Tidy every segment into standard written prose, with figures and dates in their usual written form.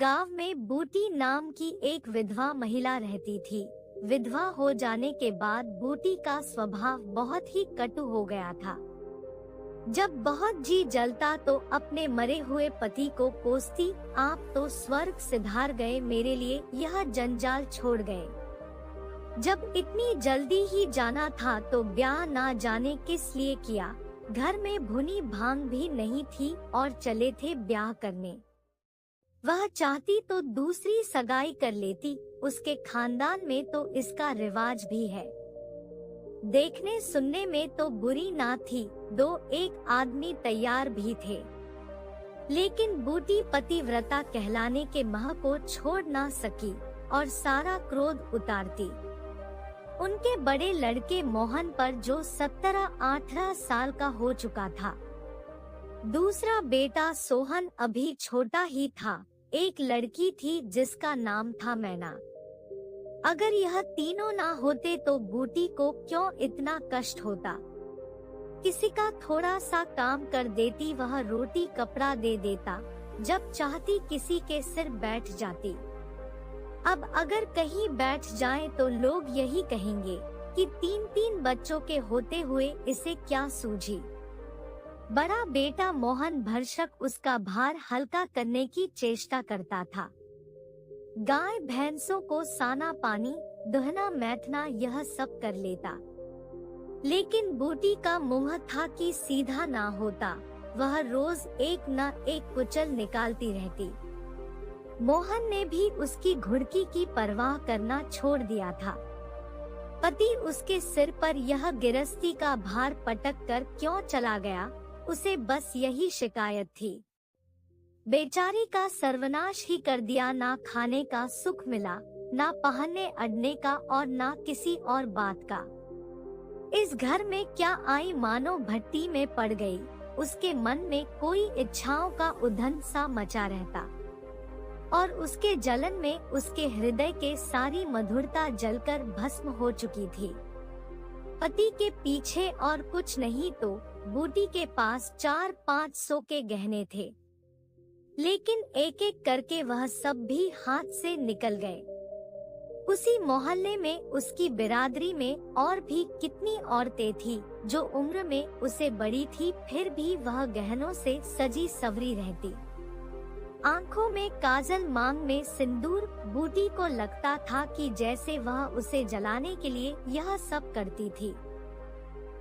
गांव में बूटी नाम की एक विधवा महिला रहती थी। विधवा हो जाने के बाद बूटी का स्वभाव बहुत ही कटु हो गया था। जब बहुत जी जलता तो अपने मरे हुए पति को कोसती, आप तो स्वर्ग सिधार गए, मेरे लिए यह जंजाल छोड़ गए। जब इतनी जल्दी ही जाना था तो ब्याह ना जाने किस लिए किया। घर में भुनी भांग भी नहीं थी और चले थे ब्याह करने। वह चाहती तो दूसरी सगाई कर लेती, उसके खानदान में तो इसका रिवाज भी है। देखने सुनने में तो बुरी ना थी, दो एक आदमी तैयार भी थे। लेकिन बूटी पतिव्रता कहलाने के मोह को छोड़ ना सकी और सारा क्रोध उतारती। उनके बड़े लड़के मोहन पर जो 17-18 साल का हो चुका था। दूसरा बेटा सोहन अभी छोटा ही था। एक लड़की थी जिसका नाम था मैना। अगर यह तीनों ना होते तो बूटी को क्यों इतना कष्ट होता। किसी का थोड़ा सा काम कर देती, वह रोटी कपड़ा दे देता, जब चाहती किसी के सिर बैठ जाती। अब अगर कहीं बैठ जाए तो लोग यही कहेंगे कि 3-3 बच्चों के होते हुए इसे क्या सूझी। बड़ा बेटा मोहन भरसक उसका भार हल्का करने की चेष्टा करता था। गाय भैंसों को साना पानी, दुहना मैथना यह सब कर लेता। लेकिन बूटी का मुंह था कि सीधा ना होता, वह रोज एक न एक कुचल निकालती रहती। मोहन ने भी उसकी घुड़की की परवाह करना छोड़ दिया था। पति उसके सिर पर यह गिरस्ती का भार पटक कर क्यों चला गया, उसे बस यही शिकायत थी। बेचारी का सर्वनाश ही कर दिया, ना खाने का सुख मिला, ना पहनने अड़ने का और ना किसी और बात का। इस घर में क्या आई मानो भट्टी में पड़ गई। उसके मन में कोई इच्छाओं का उधन सा मचा रहता और उसके जलन में उसके हृदय के सारी मधुरता जलकर भस्म हो चुकी थी। पति के पीछे और कुछ नहीं तो बूटी के पास 400-500 के गहने थे। लेकिन एक एक करके वह सब भी हाथ से निकल गए। उसी मोहल्ले में उसकी बिरादरी में और भी कितनी औरतें थी जो उम्र में उसे बड़ी थी, फिर भी वह गहनों से सजी सवरी रहती। आंखों में काजल, मांग में सिंदूर। बूटी को लगता था कि जैसे वह उसे जलाने के लिए यह सब करती थी।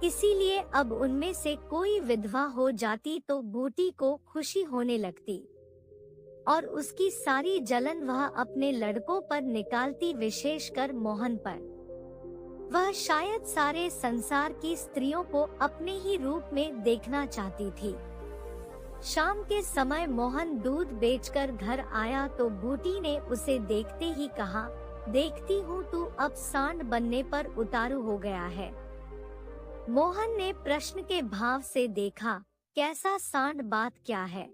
इसीलिए अब उनमें से कोई विधवा हो जाती तो बूटी को खुशी होने लगती और उसकी सारी जलन वह अपने लड़कों पर निकालती, विशेषकर मोहन पर। वह शायद सारे संसार की स्त्रियों को अपने ही रूप में देखना चाहती थी। शाम के समय मोहन दूध बेचकर घर आया तो बूटी ने उसे देखते ही कहा, देखती हूँ तू अब सांड बनने पर उतारू हो गया है। मोहन ने प्रश्न के भाव से देखा, कैसा सांड, बात क्या है?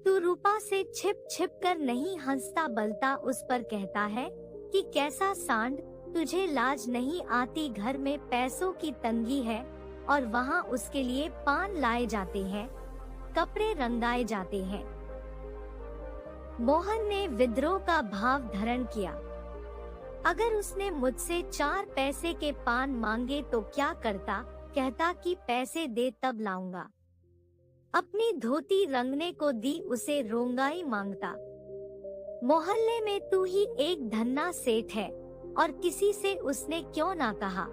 तू रूपा से छिप छिप कर नहीं हंसता बलता उस पर कहता है कि कैसा सांड, तुझे लाज नहीं आती? घर में पैसों की तंगी है और वहाँ उसके लिए पान लाए जाते हैं, कपड़े रंगाए जाते हैं। मोहन ने विद्रोह का भाव धारण किया। अगर उसने मुझसे 4 पैसे के पान मांगे तो क्या करता? कहता कि पैसे दे तब लाऊंगा। अपनी धोती रंगने को दी उसे रोंगाई मांगता। मोहल्ले में तू ही एक धन्ना सेठ है और किसी से उसने क्यों ना कहा?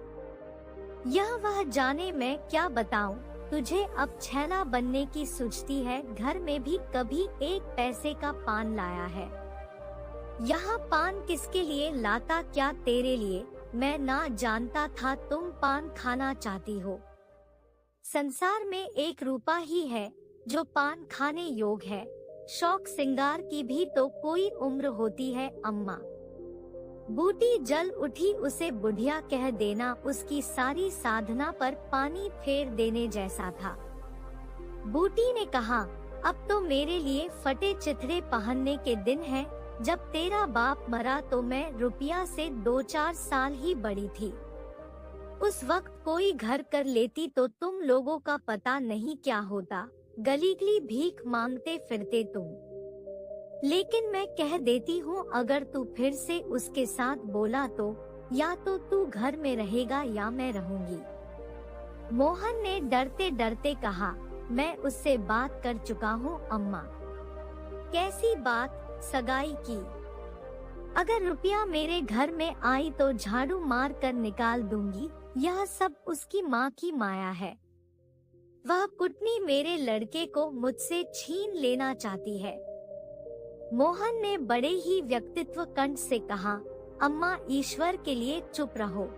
यह वह जाने, मैं क्या बताऊं तुझे, अब छैला बनने की सूझती है। घर में भी कभी 1 पैसे का पान लाया है? यहाँ पान किसके लिए लाता, क्या तेरे लिए? मैं ना जानता था तुम पान खाना चाहती हो। संसार में 1 रूपा ही है जो पान खाने योग्य है। शौक सिंगार की भी तो कोई उम्र होती है अम्मा। बूटी जल उठी, उसे बुढ़िया कह देना उसकी सारी साधना पर पानी फेर देने जैसा था। बूटी ने कहा, अब तो मेरे लिए फटे चिथड़े पहनने के दिन हैं। जब तेरा बाप मरा तो मैं रुपया से 2-4 साल ही बड़ी थी। उस वक्त कोई घर कर लेती तो तुम लोगों का पता नहीं क्या होता। गली गली भीख मांगते फिरते तुम। लेकिन मैं कह देती हूँ अगर तू फिर से उसके साथ बोला तो या तो तू घर में रहेगा या मैं रहूंगी। मोहन ने डरते डरते कहा, मैं उससे बात कर चुका हूँ अम्मा। कैसी बात? सगाई की? अगर रुपया मेरे घर में आई तो झाड़ू मार कर निकाल दूंगी। यह सब उसकी माँ की माया है। वह कुटनी मेरे लड़के को मुझसे छीन लेना चाहती है। मोहन ने बड़े ही व्यक्तित्व कंठ से कहा, अम्मा ईश्वर के लिए चुप रहो।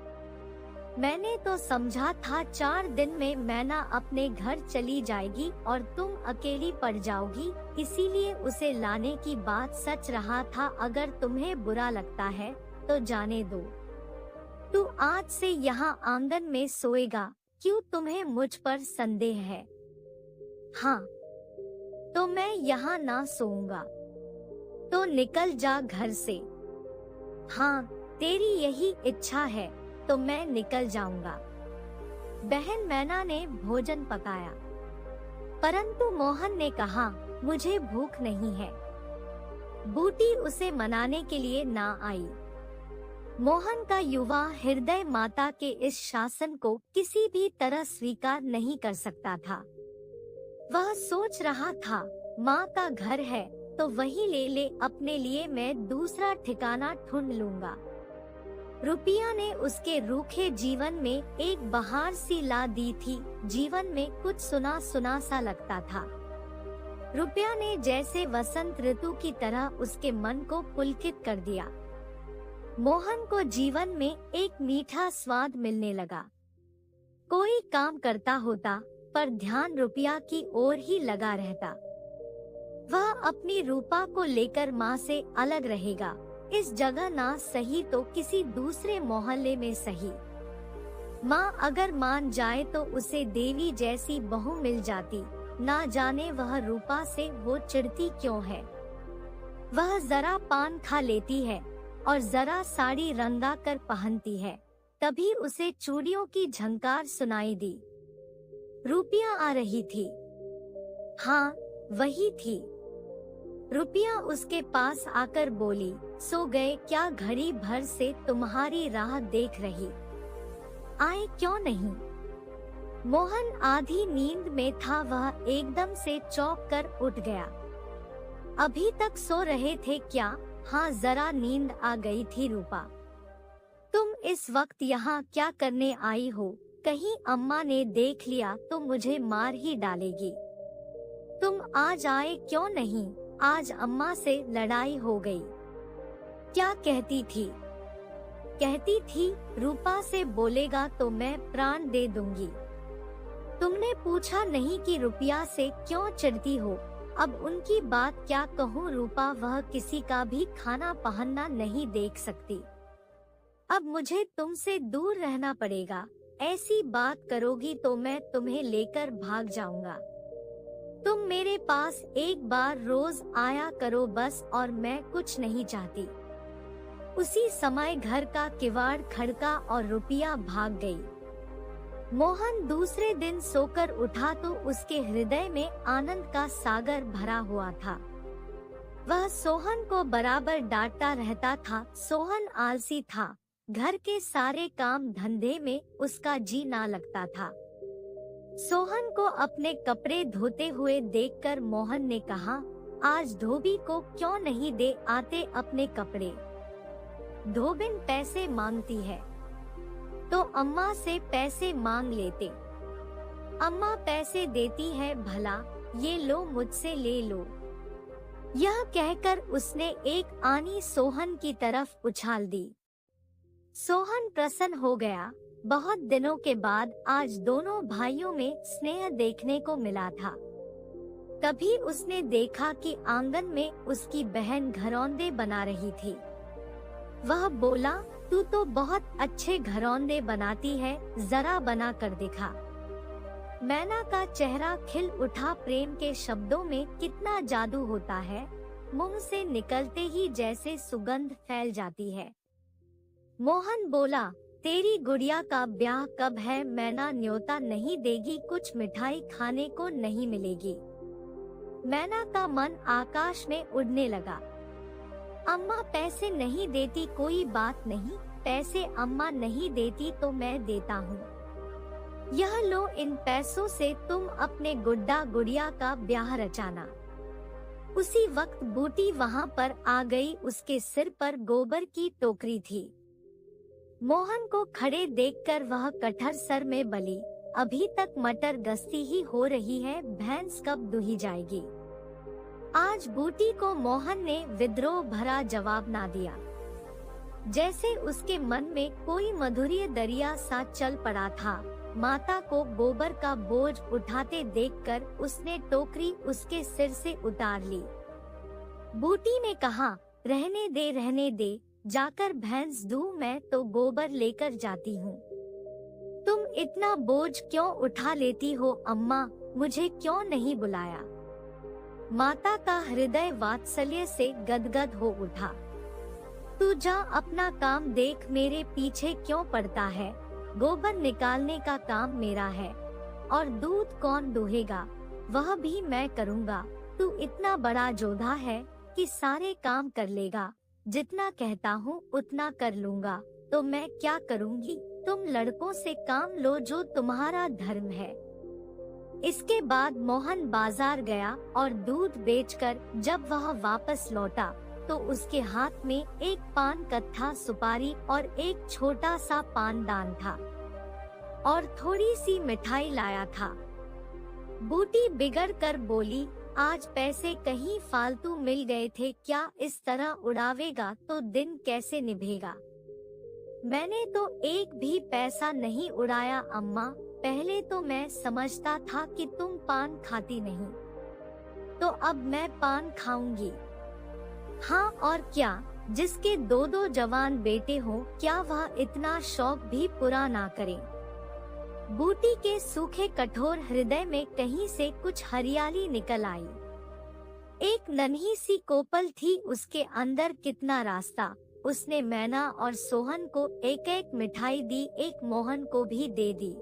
मैंने तो समझा था 4 दिन में मैना अपने घर चली जाएगी और तुम अकेली पड़ जाओगी, इसीलिए उसे लाने की बात सच रहा था। अगर तुम्हें बुरा लगता है तो जाने दो। तू आज से यहाँ आंगन में सोएगा। क्यों, तुम्हें मुझ पर संदेह है? हाँ, तो मैं यहाँ ना सोऊंगा। तो निकल जा घर से। हाँ, तेरी यही इच्छा है तो मैं निकल जाऊंगा। बहन मैना ने भोजन पकाया, परंतु मोहन ने कहा, मुझे भूख नहीं है। बूटी उसे मनाने के लिए ना आई। मोहन का युवा हृदय माता के इस शासन को किसी भी तरह स्वीकार नहीं कर सकता था। वह सोच रहा था, माँ का घर है तो वही ले ले, अपने लिए मैं दूसरा ठिकाना ढूंढ लूंगा। रुपया ने उसके रूखे जीवन में एक बहार सी ला दी थी। जीवन में कुछ सुना सुना सा लगता था। रुपया ने जैसे वसंत ऋतु की तरह उसके मन को पुलकित कर दिया। मोहन को जीवन में एक मीठा स्वाद मिलने लगा। कोई काम करता होता पर ध्यान रुपया की ओर ही लगा रहता। वह अपनी रूपा को लेकर माँ से अलग रहेगा। इस जगह ना सही तो किसी दूसरे मोहल्ले में सही। माँ अगर मान जाए तो उसे देवी जैसी बहू मिल जाती। ना जाने वह रूपा से वो चिढ़ती क्यों है। वह जरा पान खा लेती है और जरा साड़ी रंगा कर पहनती है, तभी उसे चूड़ियों की झंकार सुनाई दी। रुपया आ रही थी। हाँ, वही थी। रुपया उसके पास आकर बोली, सो गए क्या? घड़ी भर से तुम्हारी राह देख रही। आए क्यों नहीं? मोहन आधी नींद में था। वह एकदम से चौंक कर उठ गया। अभी तक सो रहे थे क्या? हाँ, जरा नींद आ गई थी। रूपा, तुम इस वक्त यहाँ क्या करने आई हो? कहीं अम्मा ने देख लिया तो मुझे मार ही डालेगी। तुम आज आए क्यों नहीं? आज अम्मा से लड़ाई हो गई। क्या कहती थी? कहती थी रूपा से बोलेगा तो मैं प्राण दे दूंगी। तुमने पूछा नहीं कि रुपया से क्यों चिढ़ती हो? अब उनकी बात क्या कहूँ रूपा, वह किसी का भी खाना पहनना नहीं देख सकती। अब मुझे तुमसे दूर रहना पड़ेगा। ऐसी बात करोगी तो मैं तुम्हें लेकर भाग जाऊंगा। तुम मेरे पास एक बार रोज आया करो बस, और मैं कुछ नहीं चाहती। उसी समय घर का किवाड़ खड़का और रुपया भाग गई। मोहन दूसरे दिन सोकर उठा तो उसके हृदय में आनंद का सागर भरा हुआ था। वह सोहन को बराबर डांटता रहता था। सोहन आलसी था। घर के सारे काम धंधे में उसका जी ना लगता था। सोहन को अपने कपड़े धोते हुए देखकर मोहन ने कहा, आज धोबी को क्यों नहीं दे आते अपने कपड़े? धोबिन पैसे मांगती है तो अम्मा से पैसे मांग लेते। अम्मा पैसे देती है भला, ये लो मुझसे ले लो। यह कहकर उसने एक आनी सोहन की तरफ उछाल दी। सोहन प्रसन्न हो गया। बहुत दिनों के बाद आज दोनों भाइयों में स्नेह देखने को मिला था। तभी उसने देखा कि आंगन में उसकी बहन घरौंदे बना रही थी। वह बोला, तू तो बहुत अच्छे घरौंदे बनाती है, जरा बना कर दिखा। मैना का चेहरा खिल उठा। प्रेम के शब्दों में कितना जादू होता है, मुंह से निकलते ही जैसे सुगंध फैल जाती है। मोहन बोला, तेरी गुड़िया का ब्याह कब है? मैना न्योता नहीं देगी, कुछ मिठाई खाने को नहीं मिलेगी। मैना का मन आकाश में उड़ने लगा। अम्मा पैसे नहीं देती कोई बात नहीं, पैसे अम्मा नहीं देती तो मैं देता हूँ। यह लो, इन पैसों से तुम अपने गुड्डा गुड़िया का ब्याह रचाना। उसी वक्त बूटी वहाँ पर आ गई। उसके सिर पर गोबर की टोकरी थी। मोहन को खड़े देखकर वह कटहर सर में बली, अभी तक मटर गश्ती ही हो रही है, भैंस कब दुही जाएगी। आज बूटी को मोहन ने विद्रोह भरा जवाब ना दिया। जैसे उसके मन में कोई मधुरीय दरिया सा चल पड़ा था। माता को गोबर का बोझ उठाते देखकर उसने टोकरी उसके सिर से उतार ली। बूटी ने कहा, रहने दे, जाकर भैंस दूं, मैं तो गोबर लेकर जाती हूँ। तुम इतना बोझ क्यों उठा लेती हो अम्मा, मुझे क्यों नहीं बुलाया। माता का हृदय वात्सल्य से गदगद हो उठा। तू जा अपना काम देख, मेरे पीछे क्यों पड़ता है। गोबर निकालने का काम मेरा है और दूध कौन दूहेगा, वह भी मैं करूँगा। तू इतना बड़ा जोधा है कि सारे काम कर लेगा। जितना कहता हूँ उतना कर लूँगा, तो मैं क्या करूँगी। तुम लड़कों से काम लो जो तुम्हारा धर्म है। इसके बाद मोहन बाजार गया और दूध बेचकर जब वह वापस लौटा तो उसके हाथ में एक पान कत्था सुपारी और एक छोटा सा पानदान था और थोड़ी सी मिठाई लाया था। बूटी बिगड़ कर बोली, आज पैसे कहीं फालतू मिल गए थे क्या, इस तरह उड़ावेगा तो दिन कैसे निभेगा। मैंने तो एक भी पैसा नहीं उड़ाया अम्मा, पहले तो मैं समझता था कि तुम पान खाती नहीं, तो अब मैं पान खाऊंगी। हाँ और क्या, जिसके दो दो जवान बेटे हो, क्या वह इतना शौक भी पूरा ना करे। बूटी के सूखे कठोर हृदय में कहीं से कुछ हरियाली निकल आई। एक नन्ही सी कोपल थी, उसके अंदर कितना रास्ता। उसने मैना और सोहन को एक एक मिठाई दी, एक मोहन को भी दे दी।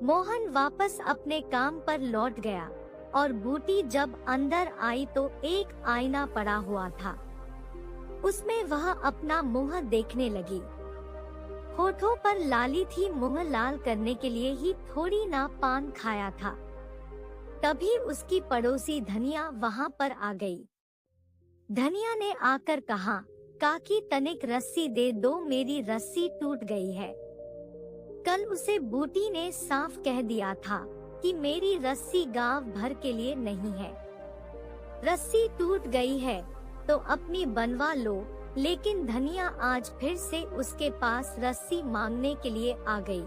मोहन वापस अपने काम पर लौट गया और बूटी जब अंदर आई तो एक आईना पड़ा हुआ था। उसमें वह अपना मुंह देखने लगी। होठों पर लाली थी, मुंह लाल करने के लिए ही थोड़ी ना पान खाया था। तभी उसकी पड़ोसी धनिया वहां पर आ गई। धनिया ने आकर कहा, काकी तनिक रस्सी दे दो, मेरी रस्सी टूट गई है। कल उसे बूटी ने साफ कह दिया था कि मेरी रस्सी गांव भर के लिए नहीं है। रस्सी टूट गई है तो अपनी बनवा लो, लेकिन धनिया आज फिर से उसके पास रस्सी मांगने के लिए आ गई।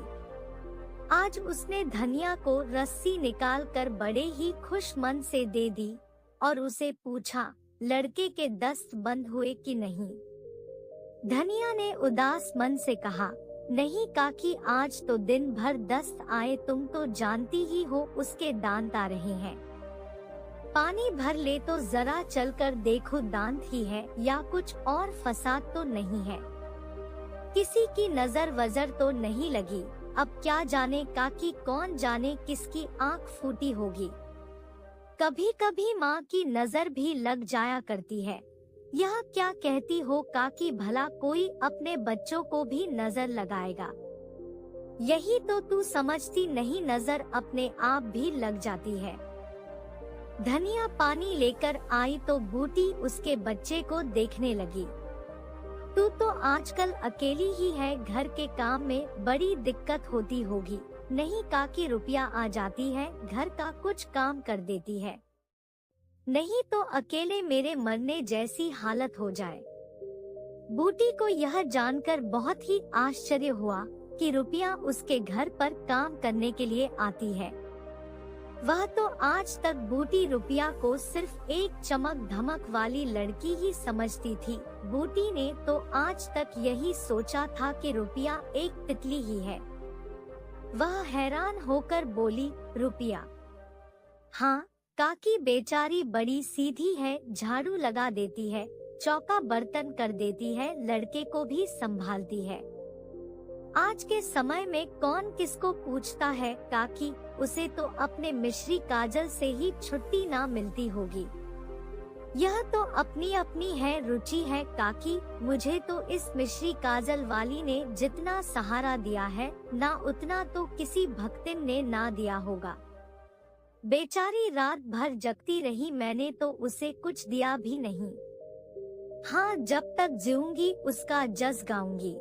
आज उसने धनिया को रस्सी निकालकर बड़े ही खुश मन से दे दी और उसे पूछा, लड़के के दस्त बंद हुए कि नहीं। धनिया ने उदास मन से कहा, नहीं काकी, आज तो दिन भर दस्त आए, तुम तो जानती ही हो उसके दांत आ रहे हैं। पानी भर ले तो जरा चलकर देखो, दांत ही है या कुछ और फसाद तो नहीं है। किसी की नजर वजर तो नहीं लगी। अब क्या जाने काकी, कौन जाने किसकी आंख फूटी होगी। कभी कभी माँ की नजर भी लग जाया करती है। यह क्या कहती हो काकी, भला कोई अपने बच्चों को भी नजर लगाएगा। यही तो तू समझती नहीं, नजर अपने आप भी लग जाती है। धनिया पानी लेकर आई तो बूटी उसके बच्चे को देखने लगी। तू तो आजकल अकेली ही है, घर के काम में बड़ी दिक्कत होती होगी। नहीं काकी, रुपया आ जाती है, घर का कुछ काम कर देती है, नहीं तो अकेले मेरे मरने जैसी हालत हो जाए। बूटी को यह जानकर बहुत ही आश्चर्य हुआ कि रुपया उसके घर पर काम करने के लिए आती है। वह तो आज तक बूटी रुपया को सिर्फ एक चमक धमक वाली लड़की ही समझती थी। बूटी ने तो आज तक यही सोचा था कि रुपया एक तितली ही है। वह हैरान होकर बोली, रुपया? हाँ काकी, बेचारी बड़ी सीधी है, झाड़ू लगा देती है, चौका बर्तन कर देती है, लड़के को भी संभालती है। आज के समय में कौन किसको पूछता है काकी, उसे तो अपने मिश्री काजल से ही छुट्टी ना मिलती होगी। यह तो अपनी अपनी है रुचि है काकी, मुझे तो इस मिश्री काजल वाली ने जितना सहारा दिया है ना उतना तो किसी भक्तिन ने ना दिया होगा। बेचारी रात भर जगती रही, मैंने तो उसे कुछ दिया भी नहीं। हाँ, जब तक जीऊंगी उसका जस गाऊंगी।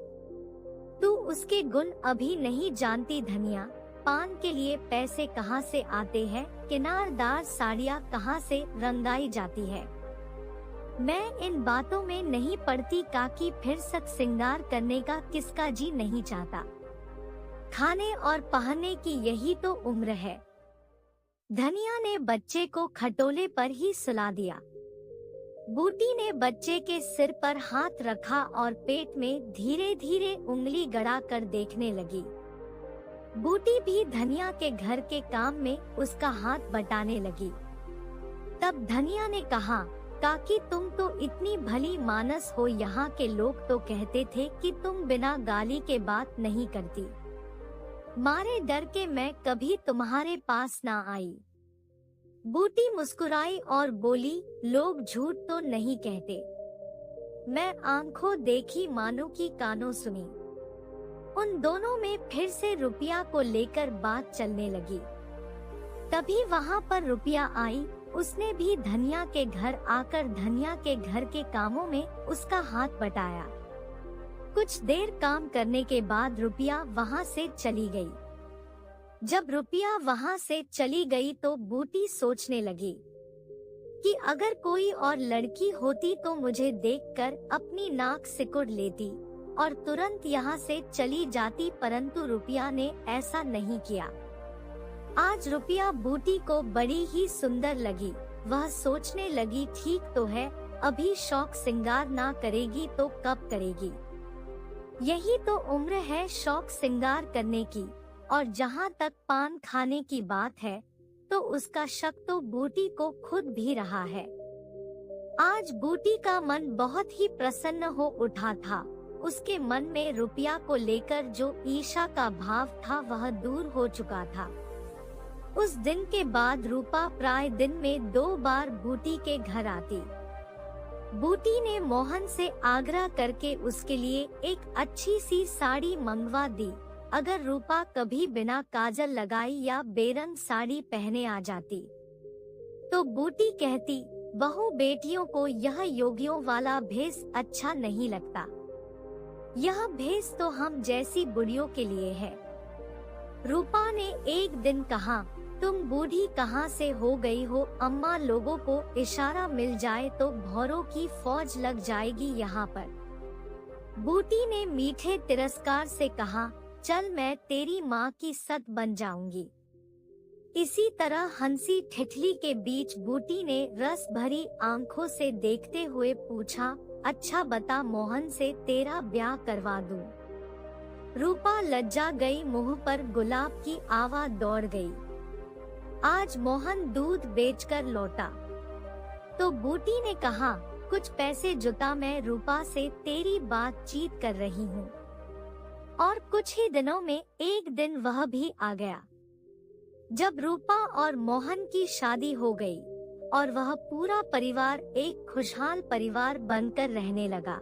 तू उसके गुण अभी नहीं जानती धनिया, पान के लिए पैसे कहाँ से आते हैं, किनारदार साड़ियाँ कहाँ से रंगाई जाती है। मैं इन बातों में नहीं पड़ती काकी, फिर सक सिंगार करने का किसका जी नहीं चाहता। खाने और पहनने की यही तो उम्र है। धनिया ने बच्चे को खटोले पर ही सुला दिया। बूटी ने बच्चे के सिर पर हाथ रखा और पेट में धीरे धीरे उंगली गड़ा कर देखने लगी। बूटी भी धनिया के घर के काम में उसका हाथ बटाने लगी। तब धनिया ने कहा, काकी तुम तो इतनी भली मानस हो, यहाँ के लोग तो कहते थे कि तुम बिना गाली के बात नहीं करती। मारे डर के मैं कभी तुम्हारे पास ना आई। बूटी मुस्कुराई और बोली, लोग झूठ तो नहीं कहते। मैं आंखों देखी मानो की कानों सुनी। उन दोनों में फिर से रुपया को लेकर बात चलने लगी। तभी वहाँ पर रुपया आई। उसने भी धनिया के घर आकर धनिया के घर के कामों में उसका हाथ बटाया। कुछ देर काम करने के बाद रुपया वहाँ से चली गई। जब रुपया वहाँ से चली गई तो बूटी सोचने लगी कि अगर कोई और लड़की होती तो मुझे देखकर अपनी नाक सिकुड़ लेती और तुरंत यहाँ से चली जाती, परंतु रुपया ने ऐसा नहीं किया। आज रुपया बूटी को बड़ी ही सुंदर लगी। वह सोचने लगी, ठीक तो है, अभी शौक सिंगार ना करेगी तो कब करेगी। यही तो उम्र है शौक सिंगार करने की। और जहाँ तक पान खाने की बात है तो उसका शक तो बूटी को खुद भी रहा है। आज बूटी का मन बहुत ही प्रसन्न हो उठा था। उसके मन में रुपया को लेकर जो ईर्ष्या का भाव था वह दूर हो चुका था। उस दिन के बाद रूपा प्राय दिन में 2 बार बूटी के घर आती। बूटी ने मोहन से आग्रह करके उसके लिए एक अच्छी सी साड़ी मंगवा दी। अगर रूपा कभी बिना काजल लगाई या बेरंग साड़ी पहने आ जाती तो बूटी कहती, बहू बेटियों को यह योगियों वाला भेष अच्छा नहीं लगता। यह भेष तो हम जैसी बुढ़ियों के लिए है। रूपा ने एक दिन कहा, तुम बूढ़ी कहाँ से हो गई हो अम्मा, लोगों को इशारा मिल जाए तो भौरों की फौज लग जाएगी यहाँ पर। बूटी ने मीठे तिरस्कार से कहा, चल मैं तेरी माँ की सत बन जाऊंगी। इसी तरह हंसी ठिठली के बीच बूटी ने रस भरी आंखों से देखते हुए पूछा, अच्छा बता मोहन से तेरा ब्याह करवा दूं। रूपा लज्जा गई, मुंह पर गुलाब की आवा दौड़ गई। आज मोहन दूध बेचकर लौटा तो बूटी ने कहा, कुछ पैसे जुटा, मैं रूपा से तेरी बातचीत कर रही हूँ। और कुछ ही दिनों में एक दिन वह भी आ गया जब रूपा और मोहन की शादी हो गई और वह पूरा परिवार एक खुशहाल परिवार बनकर रहने लगा।